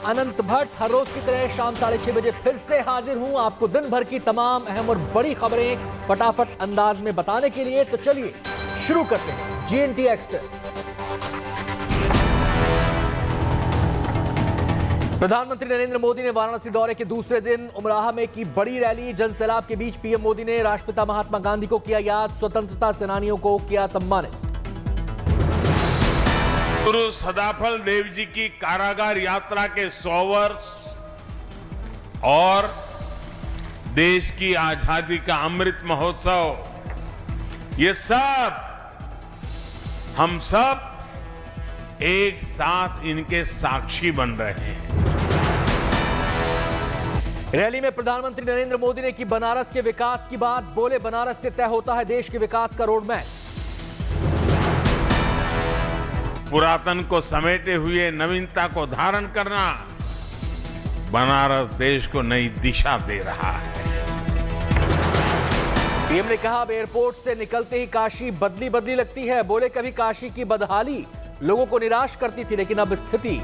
अनंत भट्ट। हर रोज की तरह शाम 6:30 बजे फिर से हाजिर हूं आपको दिन भर की तमाम अहम और बड़ी खबरें फटाफट अंदाज में बताने के लिए। तो चलिए शुरू करते हैं जीएनटी एक्सप्रेस। प्रधानमंत्री नरेंद्र मोदी ने वाराणसी दौरे के दूसरे दिन उमराह में की बड़ी रैली। जनसैलाब के बीच पीएम मोदी ने राष्ट्रपिता महात्मा गांधी को किया याद, स्वतंत्रता सेनानियों को किया सम्मानित। गुरु सदाफल देव जी की कारागार यात्रा के 100 वर्ष और देश की आजादी का अमृत महोत्सव, ये सब हम सब एक साथ इनके साक्षी बन रहे हैं। रैली में प्रधानमंत्री नरेंद्र मोदी ने की बनारस के विकास की बात। बोले, बनारस से तय होता है देश के विकास का रोडमैप। पुरातन को समेटे हुए नवीनता को धारण करना बनारस देश को नई दिशा दे रहा है। पीएम ने कहा, अब एयरपोर्ट से निकलते ही काशी बदली बदली लगती है। बोले, कभी काशी की बदहाली लोगों को निराश करती थी, लेकिन अब स्थिति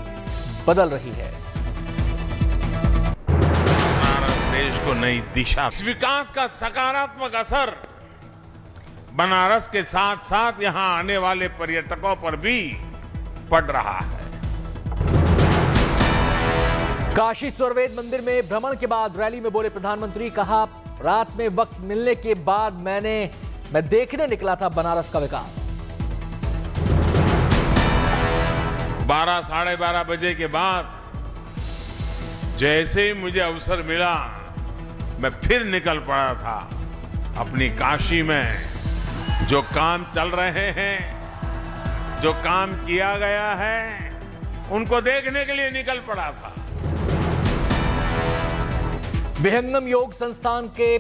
बदल रही है। बनारस देश को नई दिशा, इस विकास का सकारात्मक असर बनारस के साथ साथ यहां आने वाले पर्यटकों पर भी पड़ रहा है। काशी स्वर्वेद मंदिर में भ्रमण के बाद रैली में बोले प्रधानमंत्री, कहा, रात में वक्त मिलने के बाद मैं देखने निकला था बनारस का विकास। 12 साढ़े 12 बजे के बाद जैसे ही मुझे अवसर मिला, मैं फिर निकल पड़ा था। अपनी काशी में जो काम चल रहे हैं, जो काम किया गया है, उनको देखने के लिए निकल पड़ा था। विहंगम योग संस्थान के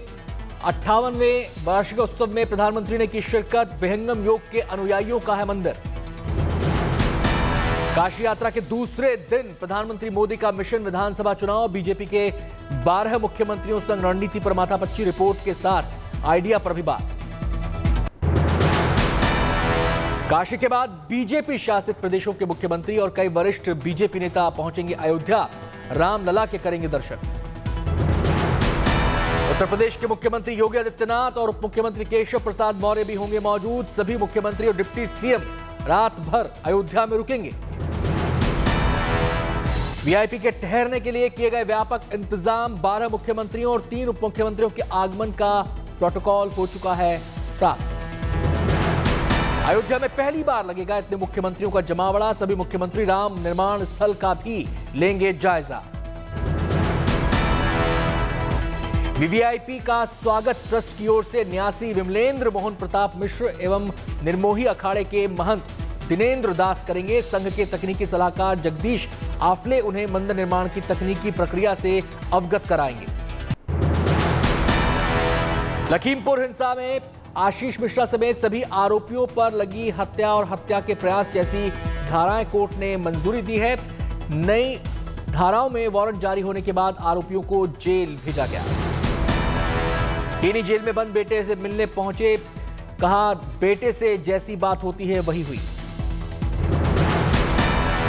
58वें वार्षिकोत्सव में प्रधानमंत्री ने की शिरकत। विहंगम योग के अनुयायियों का है मंदिर। काशी यात्रा के दूसरे दिन प्रधानमंत्री मोदी का मिशन विधानसभा चुनाव। बीजेपी के 12 मुख्यमंत्रियों संग रणनीति पर माथापच्ची रिपोर्ट के साथ आइडिया पर भी बात। काशी के बाद बीजेपी शासित प्रदेशों के मुख्यमंत्री और कई वरिष्ठ बीजेपी नेता पहुंचेंगे अयोध्या। रामलला के करेंगे दर्शन। उत्तर प्रदेश के मुख्यमंत्री योगी आदित्यनाथ और उप मुख्यमंत्री केशव प्रसाद मौर्य भी होंगे मौजूद। सभी मुख्यमंत्री और डिप्टी सीएम रात भर अयोध्या में रुकेंगे। वीआईपी के ठहरने के लिए किए गए व्यापक इंतजाम। 12 मुख्यमंत्रियों और 3 उप मुख्यमंत्रियों के आगमन का प्रोटोकॉल हो चुका है प्राप्त। अयोध्या में पहली बार लगेगा इतने मुख्यमंत्रियों का जमावड़ा। सभी मुख्यमंत्री राम निर्माण स्थल का भी लेंगे जायजा। वीवीआईपी का स्वागत ट्रस्ट की ओर से न्यासी विमलेंद्र मोहन प्रताप मिश्र एवं निर्मोही अखाड़े के महंत दिनेंद्र दास करेंगे। संघ के तकनीकी सलाहकार जगदीश आफले उन्हें मंदिर निर्माण की तकनीकी प्रक्रिया से अवगत कराएंगे। लखीमपुर हिंसा में आशीष मिश्रा समेत सभी आरोपियों पर लगी हत्या और हत्या के प्रयास जैसी धाराएं कोर्ट ने मंजूरी दी है। नई धाराओं में वारंट जारी होने के बाद आरोपियों को जेल भेजा गया। टीनी जेल में बंद बेटे से मिलने पहुंचे, कहा, बेटे से जैसी बात होती है वही हुई।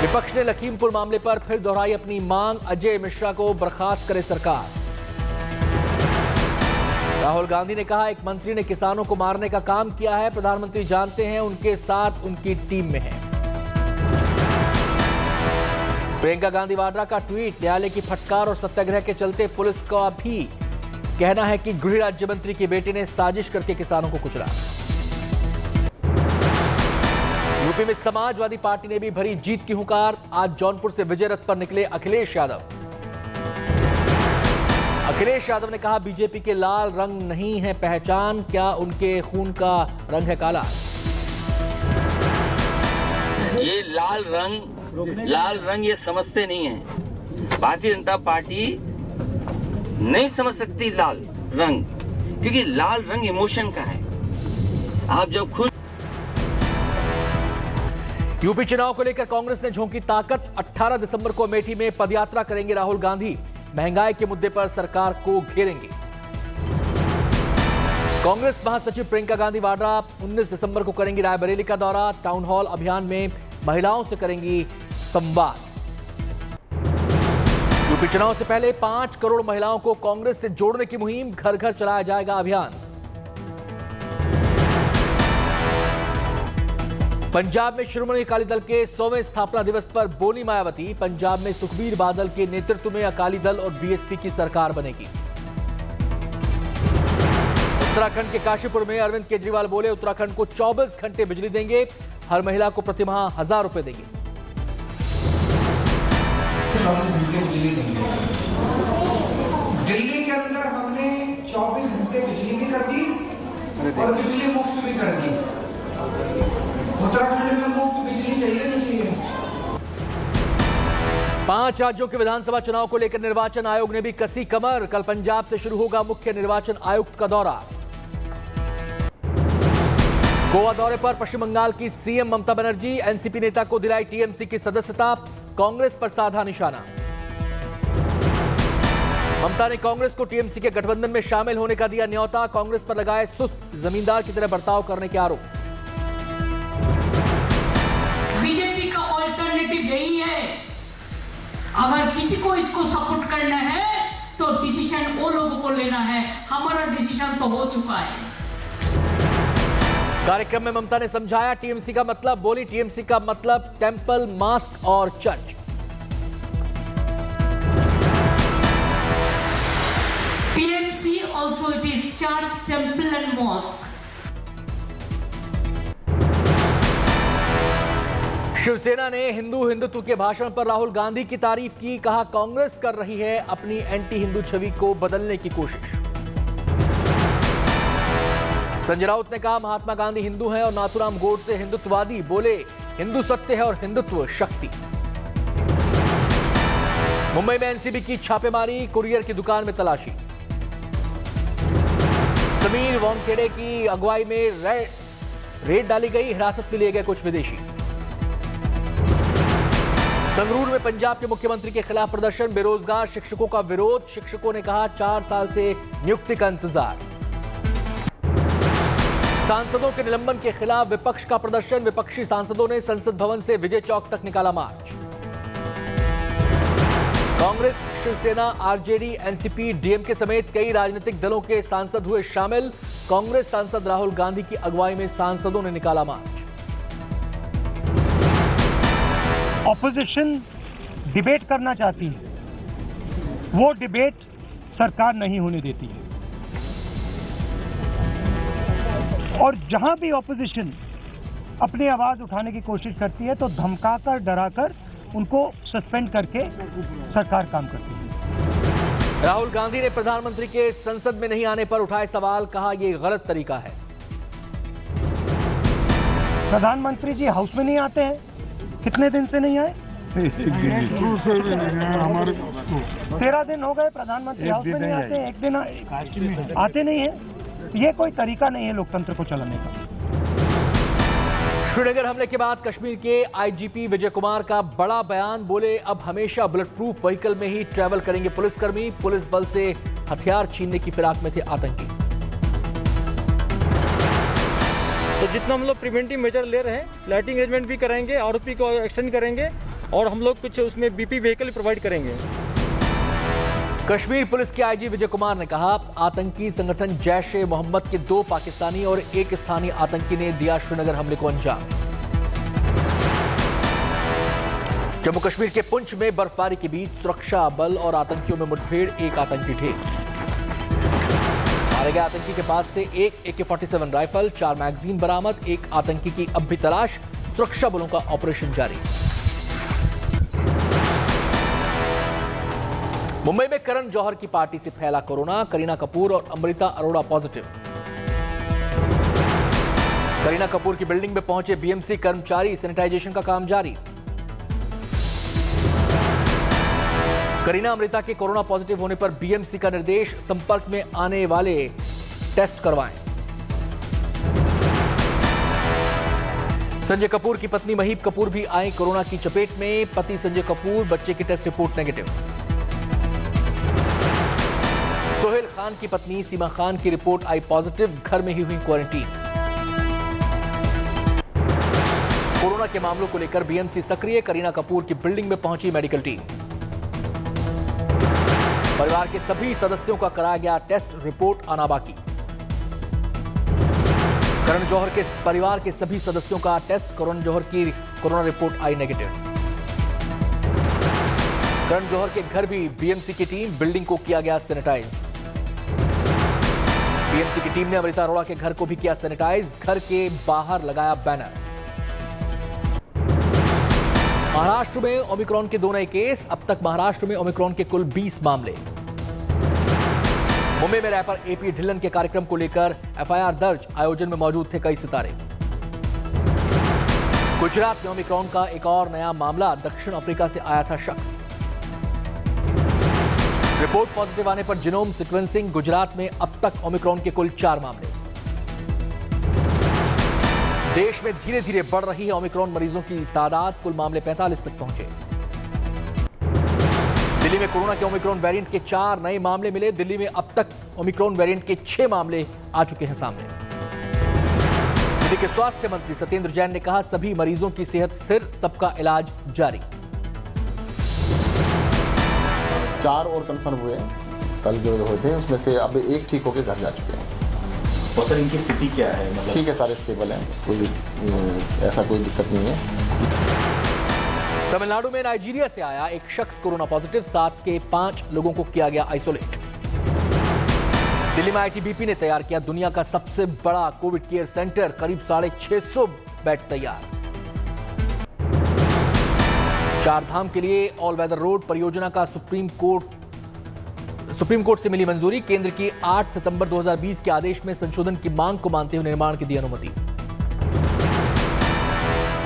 विपक्ष ने लखीमपुर मामले पर फिर दोहराई अपनी मांग। अजय मिश्रा को बर्खास्त करे सरकार। राहुल गांधी ने कहा, एक मंत्री ने किसानों को मारने का काम किया है। प्रधानमंत्री जानते हैं, उनके साथ उनकी टीम में है। प्रियंका गांधी वाड्रा का ट्वीट, न्यायालय की फटकार और सत्याग्रह के चलते पुलिस का भी कहना है कि गृह राज्य मंत्री के बेटे ने साजिश करके किसानों को कुचला। यूपी में समाजवादी पार्टी ने भी भरी जीत की हुंकार। आज जौनपुर से विजय रथ पर निकले अखिलेश यादव। अखिलेश यादव ने कहा, बीजेपी के लाल रंग नहीं है पहचान, क्या उनके खून का रंग है काला? ये लाल रंग ये समझते नहीं है। भारतीय जनता पार्टी नहीं समझ सकती लाल रंग, क्योंकि लाल रंग इमोशन का है। आप जब खुद यूपी चुनाव को लेकर कांग्रेस ने झोंकी ताकत। 18 दिसंबर को अमेठी में पदयात्रा करेंगे राहुल गांधी। महंगाई के मुद्दे पर सरकार को घेरेंगे। कांग्रेस महासचिव प्रियंका गांधी वाड्रा 19 दिसंबर को करेंगी रायबरेली का दौरा। टाउन हॉल अभियान में महिलाओं से करेंगी संवाद। यूपी चुनाव से पहले 5 करोड़ महिलाओं को कांग्रेस से जोड़ने की मुहिम, घर घर चलाया जाएगा अभियान। पंजाब में शिरोमणि अकाली दल के 100वें स्थापना दिवस पर बोली मायावती, पंजाब में सुखबीर बादल के नेतृत्व में अकाली दल और बीएसपी की सरकार बनेगी। उत्तराखंड के काशीपुर में अरविंद केजरीवाल बोले, उत्तराखंड को 24 घंटे बिजली देंगे, हर महिला को प्रतिमाह 1000 रुपए देंगे। दिल्ली के अंदर हमने 24 घंटे बिजली भी कर दी और बिजली मुफ्त भी कर दी। उत्तराखंड में मुफ्त बिजली चाहिए नहीं चाहिए? 5 राज्यों के विधानसभा चुनाव को लेकर निर्वाचन आयोग ने भी कसी कमर, कल पंजाब से शुरू होगा मुख्य निर्वाचन आयुक्त का दौरा। गोवा दौरे पर पश्चिम बंगाल की सीएम ममता बनर्जी, एनसीपी नेता को दिलाई टीएमसी की सदस्यता, कांग्रेस पर साधा निशाना। ममता ने कांग्रेस को टीएमसी के गठबंधन में शामिल होने का दिया न्यौता, कांग्रेस पर लगाए सुस्त जमींदार की तरह बर्ताव करने के आरोप। बीजेपी का ऑल्टरनेटिव यही है, अगर किसी को इसको सपोर्ट करना है तो डिसीजन वो लोगों को लेना है, हमारा डिसीजन तो हो चुका है। कार्यक्रम में ममता ने समझाया टीएमसी का मतलब, बोली टीएमसी का मतलब टेंपल, मास्क और church. TMC also it is church, temple and mosque. Shiv Sena ने हिंदुत्व के भाषण पर राहुल गांधी की तारीफ की, कहा कांग्रेस कर रही है अपनी एंटी हिंदू छवि को बदलने की कोशिश। संजय राउत ने कहा महात्मा गांधी हिंदू हैं और नाथूराम गोडसे हिंदुत्ववादी, बोले हिंदू सत्य है और हिंदुत्व शक्ति। मुंबई में एनसीबी की छापेमारी, कुरियर की दुकान में तलाशी। समीर वांगखेड़े की अगुवाई में रेड डाली गई, हिरासत में लिए गए कुछ विदेशी। संगरूर में पंजाब के मुख्यमंत्री के खिलाफ प्रदर्शन, बेरोजगार शिक्षकों का विरोध, शिक्षकों ने कहा 4 साल से नियुक्ति का इंतजार। सांसदों के निलंबन के खिलाफ विपक्ष का प्रदर्शन, विपक्षी सांसदों ने संसद भवन से विजय चौक तक निकाला march. Congress, Shivsena, RJD, NCP, DMK समेत कई राजनीतिक दलों के सांसद हुए शामिल, कांग्रेस सांसद राहुल गांधी की अगुवाई में सांसदों ने निकाला मार्च। ऑपोजिशन डिबेट करना चाहती है, वो डिबेट सरकार नहीं होने देती है, और जहां भी ऑपोजिशन अपनी आवाज उठाने की कोशिश करती है तो धमकाकर, डराकर उनको सस्पेंड करके सरकार काम करती है। राहुल गांधी ने प्रधानमंत्री के संसद में नहीं आने पर उठाए सवाल, कहा यह गलत तरीका है। प्रधानमंत्री जी हाउस में नहीं आते हैं, कितने दिन से नहीं आए? 13 दिन हो गए प्रधानमंत्री हाउस में नहीं आते, एक दिन आते नहीं है। ये कोई तरीका नहीं है लोकतंत्र को चलाने का। श्रीनगर हमले के बाद कश्मीर के आईजीपी विजय कुमार का बड़ा बयान, बोले अब हमेशा बुलेट प्रूफ व्हीकल में ही ट्रैवल करेंगे पुलिसकर्मी, पुलिस बल से हथियार छीनने की फिराक में थे आतंकी। तो जितना हम लोग प्रिवेंटिव मेजर ले रहे हैं, लाइटिंग अरेंजमेंट भी कराएंगे, आरओपी को एक्सटेंड करेंगे और हम लोग कुछ उसमें बीपी व्हीकल प्रोवाइड करेंगे। कश्मीर पुलिस के आईजी विजय कुमार ने कहा आतंकी संगठन जैश-ए-मोहम्मद के 2 पाकिस्तानी और 1 स्थानीय आतंकी ने दिया श्रीनगर हमले को अंजाम। जम्मू कश्मीर के पुंछ में बर्फबारी के बीच सुरक्षा बल और आतंकियों में मुठभेड़, 1 आतंकी ढेर। मारे गए आतंकी के पास से 1 AK-47 राइफल, 4 मैगजीन बरामद, 1 आतंकी की अब भी तलाश, सुरक्षा बलों का ऑपरेशन जारी। मुंबई में करण जौहर की पार्टी से फैला कोरोना, करीना कपूर और अमृता अरोड़ा पॉजिटिव। करीना कपूर की बिल्डिंग में पहुंचे बीएमसी कर्मचारी, सैनिटाइजेशन का काम जारी। करीना अमृता के कोरोना पॉजिटिव होने पर बीएमसी का निर्देश, संपर्क में आने वाले टेस्ट करवाएं। संजय कपूर की पत्नी महीप कपूर भी आई कोरोना की चपेट में, पति संजय कपूर, बच्चे की test report negative. Sohail Khan की पत्नी सीमा खान की रिपोर्ट आई पॉजिटिव, घर में ही हुई क्वारंटीन। कोरोना के मामलों को लेकर बीएमसी सक्रिय, करीना कपूर की बिल्डिंग में पहुंची मेडिकल टीम। परिवार के सभी सदस्यों का कराया गया टेस्ट, रिपोर्ट आना बाकी। करण जौहर के परिवार के सभी सदस्यों का टेस्ट, करण जौहर की कोरोना रिपोर्ट आई नेगेटिव। करण जौहर के घर भी बीएमसी की टीम, बिल्डिंग को किया गया सैनिटाइज। बीएमसी की टीम ने अमृता अरोड़ा के घर को भी किया सैनिटाइज, घर के बाहर लगाया बैनर। महाराष्ट्र में ओमिक्रॉन के 2 नए केस, अब तक महाराष्ट्र में ओमिक्रॉन के कुल 20 मामले। मुंबई में रैपर एपी ढिल्लन के कार्यक्रम को लेकर एफआईआर दर्ज, आयोजन में मौजूद थे कई सितारे। गुजरात में ओमिक्रॉन का एक और नया मामला, दक्षिण अफ्रीका से आया था शख्स। रिपोर्ट पॉजिटिव आने पर जीनोम सीक्वेंसिंग, गुजरात में अब तक ओमिक्रॉन के कुल 4 मामले। देश में धीरे धीरे बढ़ रही है ओमिक्रॉन मरीजों की तादाद, कुल मामले 45 तक पहुंचे। दिल्ली में कोरोना के ओमिक्रॉन वेरिएंट के 4 नए मामले मिले। दिल्ली में अब तक ओमिक्रॉन वेरिएंट के 6 मामले आ चुके हैं सामने। दिल्ली के स्वास्थ्य मंत्री सत्येंद्र जैन ने कहा, सभी मरीजों की सेहत स्थिर, सबका इलाज जारी। 4 और कंफर्म हुए, कल जो हुए थे उसमें से अब 1 ठीक होकर घर जा चुके हैं। और सर इनकी स्थिति क्या है? मतलब ठीक है, सारे स्टेबल हैं, कोई ऐसा कोई दिक्कत नहीं है। तमिलनाडु में नाइजीरिया से आया एक शख्स कोरोना पॉजिटिव, 7 के 5 लोगों को किया गया आइसोलेट। दिल्ली में आईटीबीपी ने तैयार किया दुनिया का सबसे बड़ा कोविड केयर सेंटर, करीब 650 बेड तैयार। 4 धाम के लिए ऑल वेदर रोड परियोजना का सुप्रीम कोर्ट से मिली मंजूरी। केंद्र की 8 सितंबर 2020 के आदेश में संशोधन की मांग को मानते हुए निर्माण की दी अनुमति।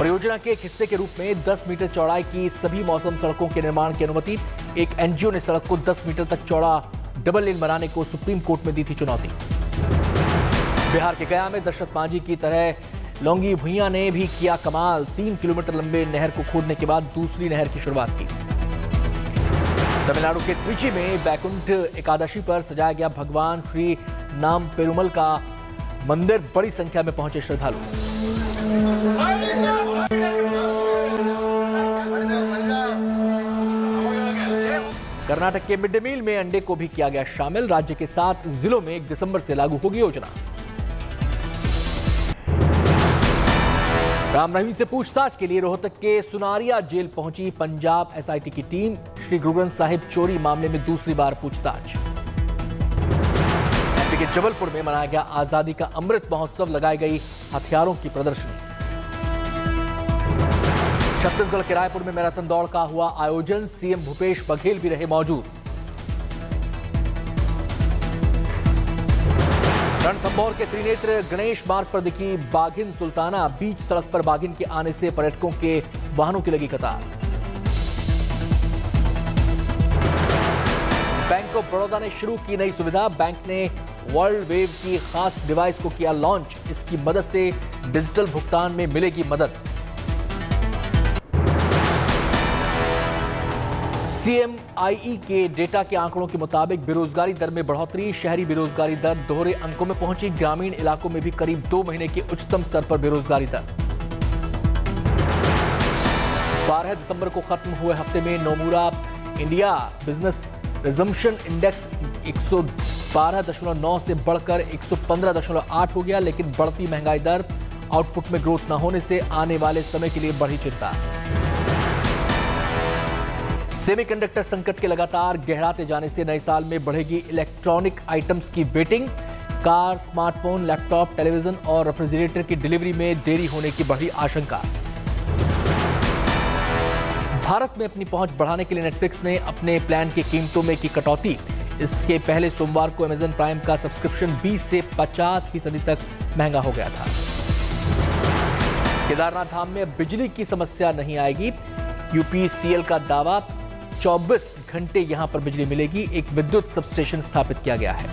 परियोजना के एक हिस्से के रूप में 10 मीटर चौड़ाई की सभी मौसम सड़कों के निर्माण की अनुमति। एक एनजीओ ने सड़क को 10 मीटर तक चौड़ा डबल लेन बनाने को सुप्रीम कोर्ट में दी थी चुनौती। बिहार के गया में दशरथ मांझी की तरह लौंगी भुइयां ने भी किया कमाल, 3 किलोमीटर लंबे नहर को खोदने के बाद दूसरी नहर की शुरुआत की। तमिलनाडु के त्रिची में बैकुंठ एकादशी पर सजाया गया भगवान श्री नाम पेरुमल का मंदिर, बड़ी संख्या में पहुंचे श्रद्धालु। कर्नाटक के मिड डे मील में अंडे को भी किया गया शामिल, राज्य के 7 जिलों में 1 दिसंबर से लागू होगी योजना। राम रहीम से पूछताछ के लिए रोहतक के सुनारिया जेल पहुंची पंजाब एसआईटी की टीम, श्री गुरु ग्रंथ साहिब चोरी मामले में दूसरी बार पूछताछ। एमपी के जबलपुर में मनाया गया आजादी का अमृत महोत्सव, लगाई गई हथियारों की प्रदर्शनी। छत्तीसगढ़ के रायपुर में मैराथन दौड़ का हुआ आयोजन, सीएम भूपेश बघेल भी रहे मौजूद। रणथंभौर के त्रिनेत्र गणेश मार्ग पर दिखी बाघिन सुल्ताना, बीच सड़क पर बाघिन के आने से पर्यटकों के वाहनों की लगी कतार। बैंक ऑफ बड़ौदा ने शुरू की नई सुविधा, बैंक ने वर्ल्ड वेव की खास डिवाइस को किया लॉन्च, इसकी मदद से डिजिटल भुगतान में मिलेगी मदद। सीएमआईई के डेटा के आंकड़ों के मुताबिक बेरोजगारी दर में बढ़ोतरी, शहरी बेरोजगारी दर दोहरे अंकों में पहुंची, ग्रामीण इलाकों में भी करीब 2 महीने के उच्चतम स्तर पर बेरोजगारी दर। 12 दिसंबर को खत्म हुए हफ्ते में Nomura India business resumption index 112.9 से बढ़कर 115.8 हो गया, लेकिन बढ़ती महंगाई दर, आउटपुट में ग्रोथ न होने से आने वाले समय के लिए बढ़ी चिंता। सेमीकंडक्टर संकट के लगातार गहराते जाने से नए साल में बढ़ेगी इलेक्ट्रॉनिक आइटम्स की waiting, car, smartphone, laptop, television और रेफ्रिजरेटर की डिलीवरी में देरी होने की बढ़ी आशंका। भारत में अपनी पहुंच बढ़ाने के लिए नेटफ्लिक्स ने अपने प्लान की कीमतों में की कटौती। इसके पहले सोमवार को अमेजन प्राइम का सब्सक्रिप्शन 20 से 50% तक महंगा हो गया था। केदारनाथ धाम में बिजली की समस्या नहीं आएगी, यूपीसीएल का दावा, 24 घंटे यहां पर बिजली मिलेगी, एक विद्युत सबस्टेशन स्थापित किया गया है।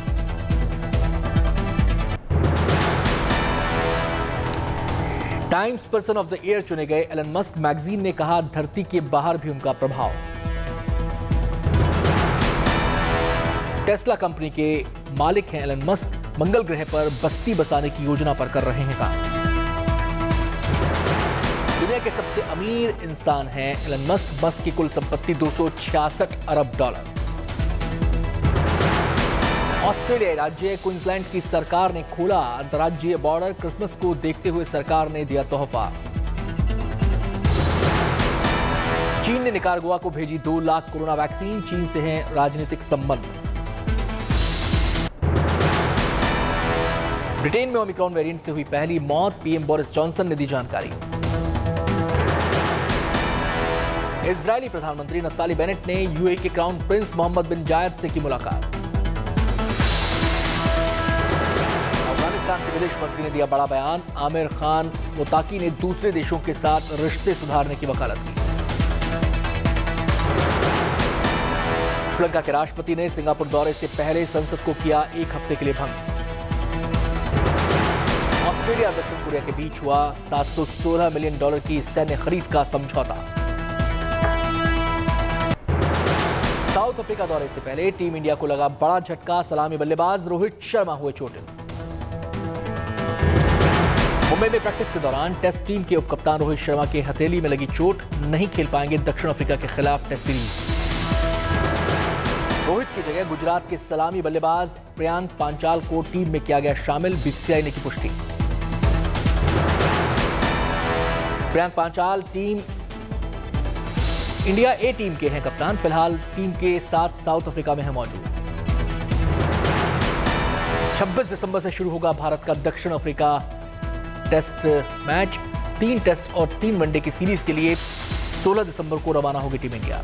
Times person of the year चुने गए एलन मस्क, मैगजीन ने कहा धरती के बाहर भी उनका प्रभाव। टेस्ला कंपनी के मालिक हैं एलन मस्क, मंगल ग्रह पर बस्ती बसाने की योजना पर कर रहे हैं काम। दुनिया के सबसे अमीर इंसान हैं एलन मस्क, मस्क की कुल संपत्ति $266 अरब। ऑस्ट्रेलिया राज्य क्वींसलैंड की सरकार ने खोला अंतर्राज्यीय बॉर्डर। क्रिसमस को देखते हुए सरकार ने दिया तोहफा। चीन ने निकारागुआ को भेजी 2 लाख कोरोना वैक्सीन। चीन से हैं राजनीतिक संबंध। ब्रिटेन में ओमिक्रॉन वेरिएंट से हुई पहली मौत। पीएम बोरिस जॉनसन ने दी जानकारी। इजरायली प्रधानमंत्री नफ्ताली बेनेट ने यूएई के क्राउन प्रिंस मोहम्मद बिन जायद से की मुलाकात। अफगानिस्तान के विदेश मंत्री ने दिया बड़ा बयान। आमिर खान मुताकी ने दूसरे देशों के साथ रिश्ते सुधारने की वकालत की। श्रीलंका के राष्ट्रपति ने सिंगापुर दौरे से पहले संसद को किया 1 हफ्ते के लिए भंग। ऑस्ट्रेलिया और दक्षिण कोरिया के बीच हुआ $716 मिलियन की सैन्य खरीद का समझौता। साउथ अफ्रीका दौरे से पहले टीम इंडिया को लगा बड़ा झटका। सलामी बल्लेबाज रोहित शर्मा हुए चोटिल। मुंबई में प्रैक्टिस के दौरान टेस्ट टीम के उपकप्तान रोहित शर्मा के हथेली में लगी चोट। नहीं खेल पाएंगे दक्षिण अफ्रीका के खिलाफ टेस्ट सीरीज। रोहित की जगह गुजरात के सलामी बल्लेबाज प्रियांक पांचाल को टीम में किया गया शामिल। बीसीसीआई ने की पुष्टि। प्रियांक पांचाल टीम इंडिया ए टीम के हैं कप्तान। फिलहाल टीम के साथ साउथ अफ्रीका में है मौजूद। 26 दिसंबर से शुरू होगा भारत का दक्षिण अफ्रीका टेस्ट मैच। 3 टेस्ट और 3 वनडे की सीरीज के लिए 16 दिसंबर को रवाना होगी टीम इंडिया।